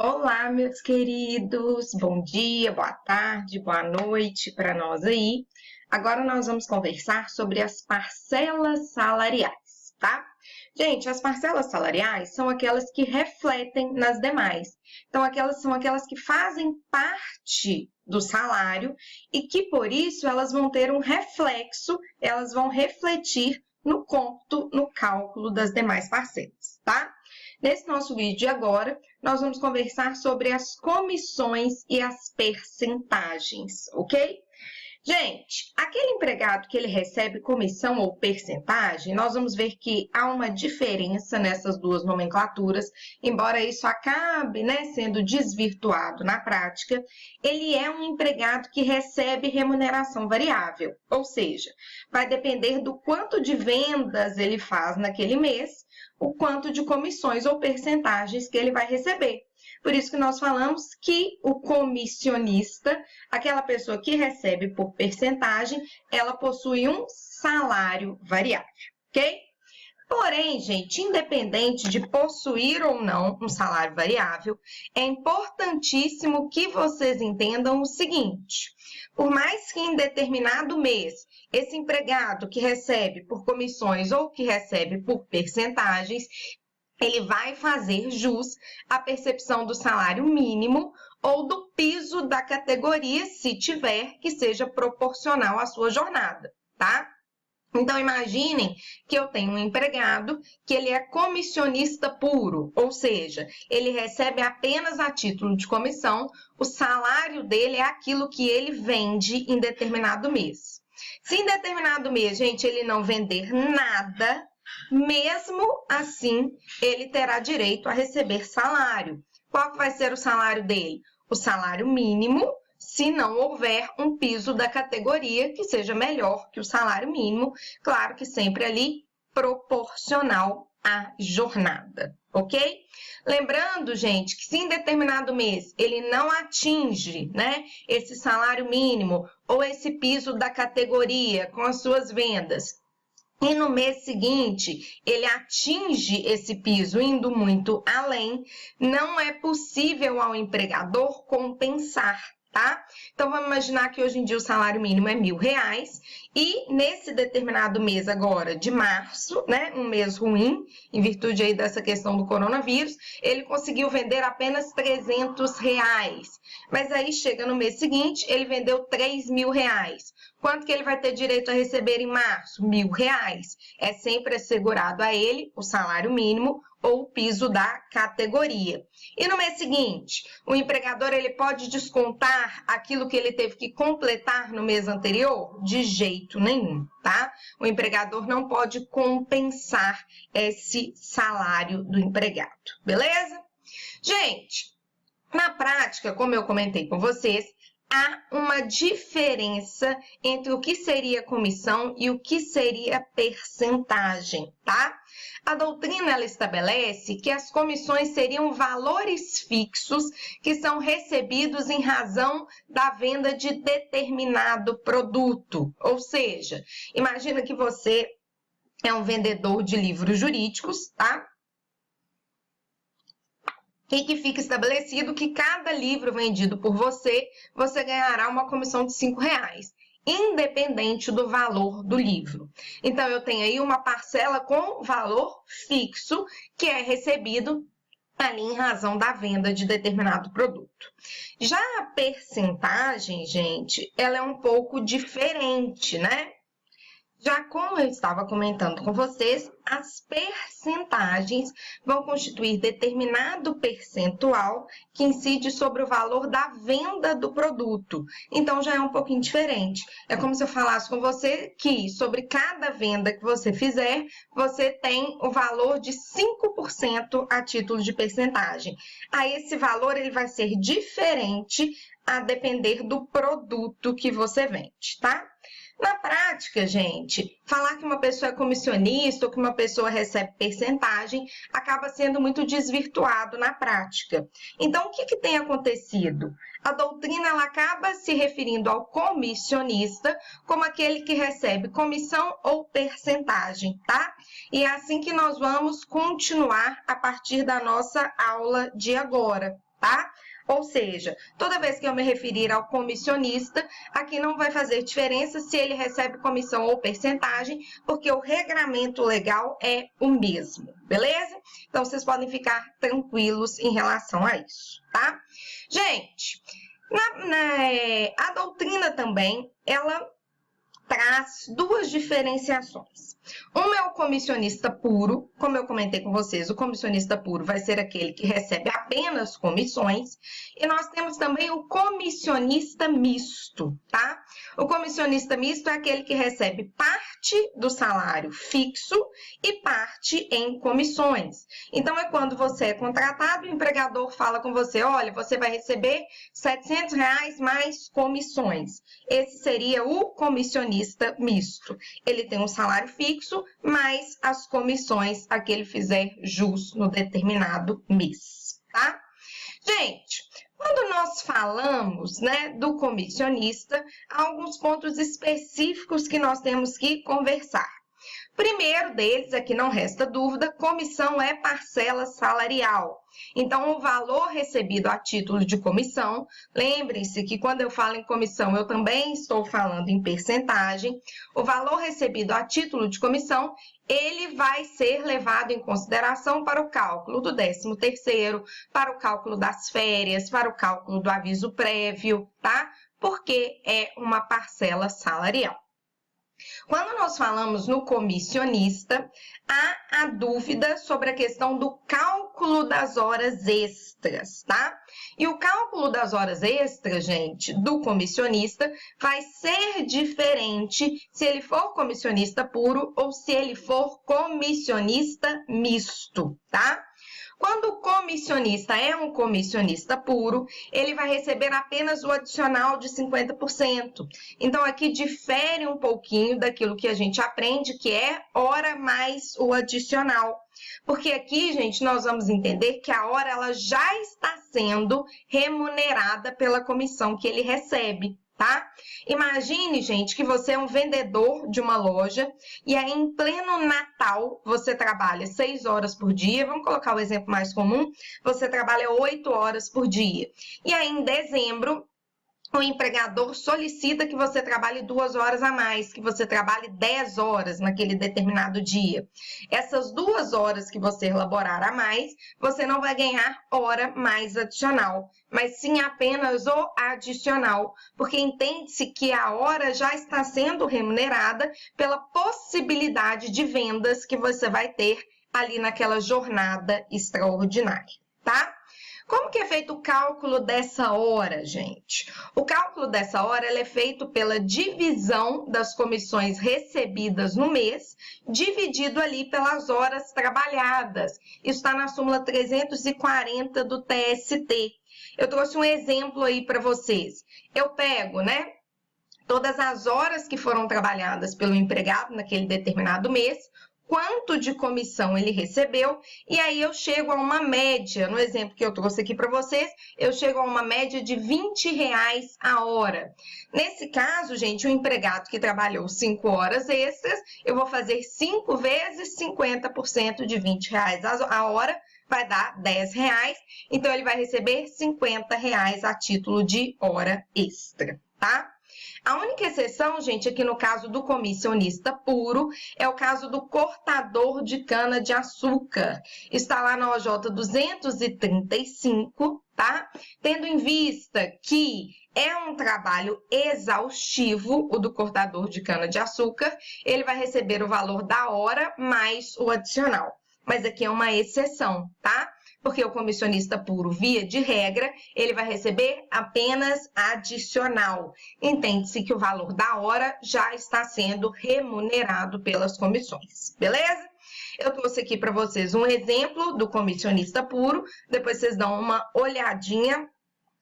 Olá, meus queridos, bom dia, boa tarde, boa noite para nós aí. Agora nós vamos conversar sobre as parcelas salariais, tá? Gente, as parcelas salariais são aquelas que refletem nas demais. Então, são aquelas que fazem parte do salário e que, por isso, elas vão ter um reflexo, elas vão refletir no cômputo, no cálculo das demais parcelas, tá? Nesse nosso vídeo de agora, nós vamos conversar sobre as comissões e as percentagens, ok? Gente, aquele empregado que ele recebe comissão ou percentagem, nós vamos ver que há uma diferença nessas duas nomenclaturas, embora isso acabe, sendo desvirtuado na prática, ele é um empregado que recebe remuneração variável, ou seja, vai depender do quanto de vendas ele faz naquele mês, o quanto de comissões ou percentagens que ele vai receber. Por isso que nós falamos que o comissionista, aquela pessoa que recebe por percentagem, ela possui um salário variável, ok? Porém, gente, independente de possuir ou não um salário variável, é importantíssimo que vocês entendam o seguinte: por mais que em determinado mês esse empregado que recebe por comissões ou que recebe por percentagens, ele vai fazer jus à percepção do salário mínimo ou do piso da categoria, se tiver, que seja proporcional à sua jornada, tá? Então, imaginem que eu tenho um empregado que ele é comissionista puro, ou seja, ele recebe apenas a título de comissão, o salário dele é aquilo que ele vende em determinado mês. Se em determinado mês, gente, ele não vender nada, mesmo assim, ele terá direito a receber salário. Qual vai ser o salário dele? O salário mínimo, se não houver um piso da categoria que seja melhor que o salário mínimo, claro que sempre ali proporcional à jornada, ok? Lembrando, gente, que se em determinado mês ele não atinge, esse salário mínimo ou esse piso da categoria com as suas vendas, e no mês seguinte ele atinge esse piso indo muito além, não é possível ao empregador compensar, tá? Então, vamos imaginar que hoje em dia o salário mínimo é R$1.000 e nesse determinado mês agora de março, um mês ruim, em virtude aí dessa questão do coronavírus, ele conseguiu vender apenas R$300. Mas aí chega no mês seguinte, ele vendeu R$3.000. Quanto que ele vai ter direito a receber em março? R$1.000. É sempre assegurado a ele o salário mínimo ou o piso da categoria. E no mês seguinte, o empregador ele pode descontar aquilo que ele teve que completar no mês anterior? De jeito nenhum, tá? O empregador não pode compensar esse salário do empregado, beleza? Gente, na prática, como eu comentei com vocês, há uma diferença entre o que seria comissão e o que seria percentagem, tá? A doutrina ela estabelece que as comissões seriam valores fixos que são recebidos em razão da venda de determinado produto. Ou seja, imagina que você é um vendedor de livros jurídicos, tá? E que fica estabelecido que cada livro vendido por você, você ganhará uma comissão de R$5, independente do valor do livro. Então, eu tenho aí uma parcela com valor fixo, que é recebido ali em razão da venda de determinado produto. Já a percentagem, gente, ela é um pouco diferente, Já como eu estava comentando com vocês, as percentagens vão constituir determinado percentual que incide sobre o valor da venda do produto. Então, já é um pouquinho diferente. É como se eu falasse com você que sobre cada venda que você fizer, você tem o valor de 5% a título de percentagem. Aí, esse valor ele vai ser diferente a depender do produto que você vende, tá? Na prática, gente, falar que uma pessoa é comissionista ou que uma pessoa recebe percentagem acaba sendo muito desvirtuado na prática. Então, o que tem acontecido? A doutrina ela acaba se referindo ao comissionista como aquele que recebe comissão ou percentagem, tá? E é assim que nós vamos continuar a partir da nossa aula de agora. tá? Ou seja, toda vez que eu me referir ao comissionista, aqui não vai fazer diferença se ele recebe comissão ou percentagem, porque o regramento legal é o mesmo, beleza? Então, vocês podem ficar tranquilos em relação a isso, tá? Gente, a doutrina também, ela traz duas diferenciações. Uma é o comissionista puro, como eu comentei com vocês, o comissionista puro vai ser aquele que recebe apenas comissões, e nós temos também o comissionista misto, tá? O comissionista misto é aquele que recebe parte do salário fixo e parte em comissões. Então, é quando você é contratado, o empregador fala com você, olha, você vai receber R$700 mais comissões. Esse seria o comissionista misto. Ele tem um salário fixo, mais as comissões a que ele fizer jus no determinado mês, tá? Gente, quando nós falamos, né, do comissionista, há alguns pontos específicos que nós temos que conversar. Primeiro deles, aqui não resta dúvida, comissão é parcela salarial. Então, o valor recebido a título de comissão, lembrem-se que quando eu falo em comissão, eu também estou falando em percentagem. O valor recebido a título de comissão, ele vai ser levado em consideração para o cálculo do 13º, para o cálculo das férias, para o cálculo do aviso prévio, tá? Porque é uma parcela salarial. Quando nós falamos no comissionista, há a dúvida sobre a questão do cálculo das horas extras, tá? E o cálculo das horas extras, gente, do comissionista vai ser diferente se ele for comissionista puro ou se ele for comissionista misto, tá? Quando o comissionista é um comissionista puro, ele vai receber apenas o adicional de 50%. Então, aqui difere um pouquinho daquilo que a gente aprende, que é hora mais o adicional. Porque aqui, gente, nós vamos entender que a hora ela já está sendo remunerada pela comissão que ele recebe, tá? Imagine, gente, que você é um vendedor de uma loja e aí em pleno Natal você trabalha 6 horas por dia, vamos colocar o exemplo mais comum, você trabalha 8 horas por dia. E aí em dezembro o empregador solicita que você trabalhe 2 horas a mais, que você trabalhe 10 horas naquele determinado dia. Essas 2 horas que você elaborar a mais, você não vai ganhar hora mais adicional, mas sim apenas o adicional, porque entende-se que a hora já está sendo remunerada pela possibilidade de vendas que você vai ter ali naquela jornada extraordinária, tá? Como que é feito o cálculo dessa hora, gente? O cálculo dessa hora é feito pela divisão das comissões recebidas no mês, dividido ali pelas horas trabalhadas. Isso está na súmula 340 do TST. Eu trouxe um exemplo aí para vocês. Eu pego, né, todas as horas que foram trabalhadas pelo empregado naquele determinado mês, quanto de comissão ele recebeu, e aí eu chego a uma média, no exemplo que eu trouxe aqui para vocês, eu chego a uma média de R$20 a hora. Nesse caso, gente, o empregado que trabalhou 5 horas extras, eu vou fazer 5 vezes 50% de R$20 a hora, vai dar R$10, então ele vai receber R$50 a título de hora extra, tá? A única exceção, gente, aqui no caso do comissionista puro, é o caso do cortador de cana-de-açúcar. Está lá na OJ 235, tá? Tendo em vista que é um trabalho exaustivo, o do cortador de cana-de-açúcar, ele vai receber o valor da hora mais o adicional. Mas aqui é uma exceção, tá? Porque o comissionista puro, via de regra, ele vai receber apenas adicional. Entende-se que o valor da hora já está sendo remunerado pelas comissões, beleza? Eu trouxe aqui para vocês um exemplo do comissionista puro, depois vocês dão uma olhadinha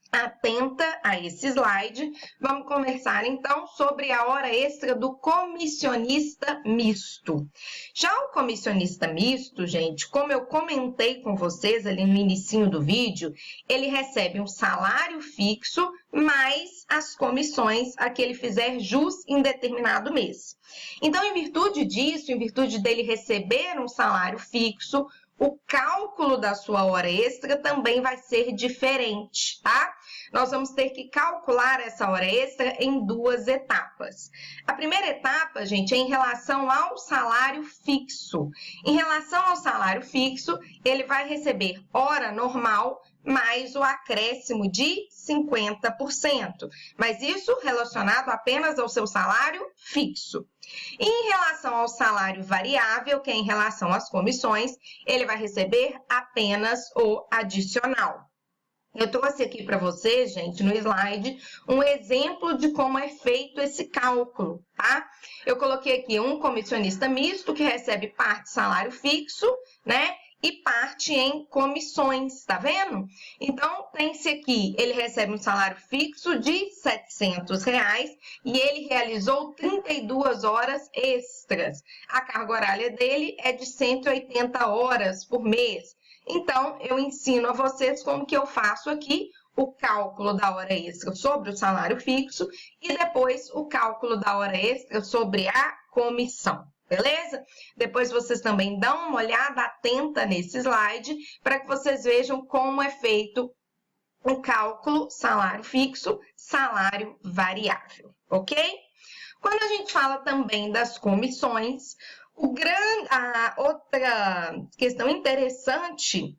atenta a esse slide. Vamos conversar então sobre a hora extra do comissionista misto. Já o comissionista misto, gente, como eu comentei com vocês ali no inicinho do vídeo, ele recebe um salário fixo mais as comissões a que ele fizer jus em determinado mês. Então, em virtude disso, em virtude dele receber um salário fixo, o cálculo da sua hora extra também vai ser diferente, tá? Nós vamos ter que calcular essa hora extra em duas etapas. A primeira etapa, gente, é em relação ao salário fixo. Em relação ao salário fixo, ele vai receber hora normal mais o acréscimo de 50%, mas isso relacionado apenas ao seu salário fixo. E em relação ao salário variável, que é em relação às comissões, ele vai receber apenas o adicional. Eu trouxe aqui para vocês, gente, no slide, um exemplo de como é feito esse cálculo, tá? Eu coloquei aqui um comissionista misto que recebe parte salário fixo, né? E parte em comissões, tá vendo? Então, tem-se aqui, ele recebe um salário fixo de R$ 700 e ele realizou 32 horas extras. A carga horária dele é de 180 horas por mês. Então, eu ensino a vocês como que eu faço aqui o cálculo da hora extra sobre o salário fixo e depois o cálculo da hora extra sobre a comissão. Beleza? Depois vocês também dão uma olhada atenta nesse slide para que vocês vejam como é feito o cálculo salário fixo, salário variável, ok? Quando a gente fala também das comissões, a outra questão interessante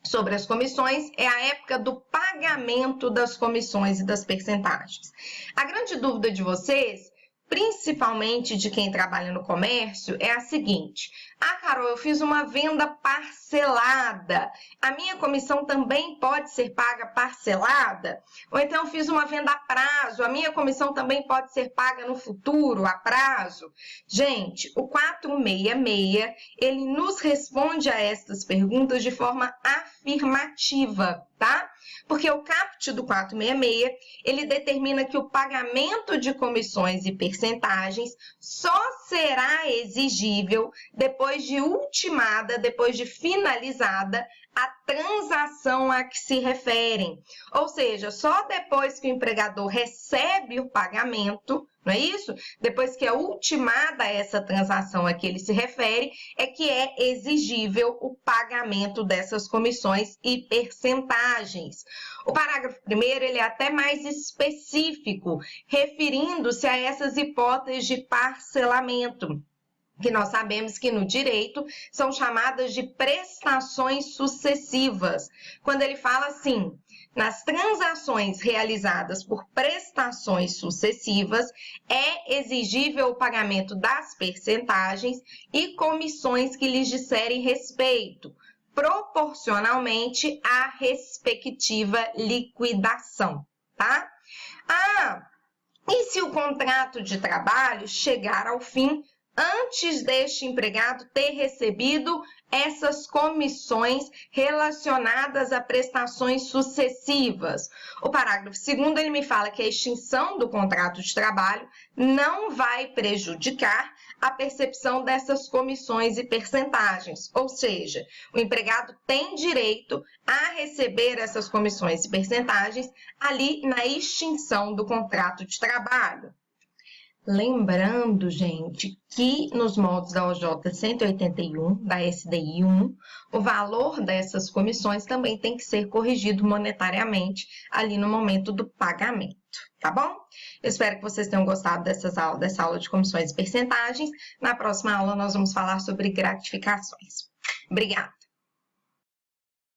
sobre as comissões é a época do pagamento das comissões e das percentagens. A grande dúvida de vocês, principalmente de quem trabalha no comércio, é a seguinte: ah, Carol, eu fiz uma venda parcelada, a minha comissão também pode ser paga parcelada? Ou então eu fiz uma venda a prazo, a minha comissão também pode ser paga no futuro, a prazo? Gente, o 466, ele nos responde a estas perguntas de forma afirmativa, tá? Porque o caput do 466, ele determina que o pagamento de comissões e percentagens só será exigível depois de ultimada, depois de finalizada a transação a que se referem. Ou seja, só depois que o empregador recebe o pagamento, não é isso? Depois que é ultimada essa transação a que ele se refere, é que é exigível o pagamento dessas comissões e percentagens. O parágrafo 1º, ele é até mais específico, referindo-se a essas hipóteses de parcelamento, que nós sabemos que no direito são chamadas de prestações sucessivas. Quando ele fala assim: nas transações realizadas por prestações sucessivas, é exigível o pagamento das percentagens e comissões que lhes disserem respeito, proporcionalmente à respectiva liquidação, tá? Ah, e se o contrato de trabalho chegar ao fim antes deste empregado ter recebido essas comissões relacionadas a prestações sucessivas? O parágrafo 2º, ele me fala que a extinção do contrato de trabalho não vai prejudicar a percepção dessas comissões e percentagens, ou seja, o empregado tem direito a receber essas comissões e percentagens ali na extinção do contrato de trabalho. Lembrando, gente, que nos moldes da OJ 181, da SDI 1, o valor dessas comissões também tem que ser corrigido monetariamente ali no momento do pagamento, tá bom? Eu espero que vocês tenham gostado dessa aula de comissões e percentagens. Na próxima aula, nós vamos falar sobre gratificações. Obrigada!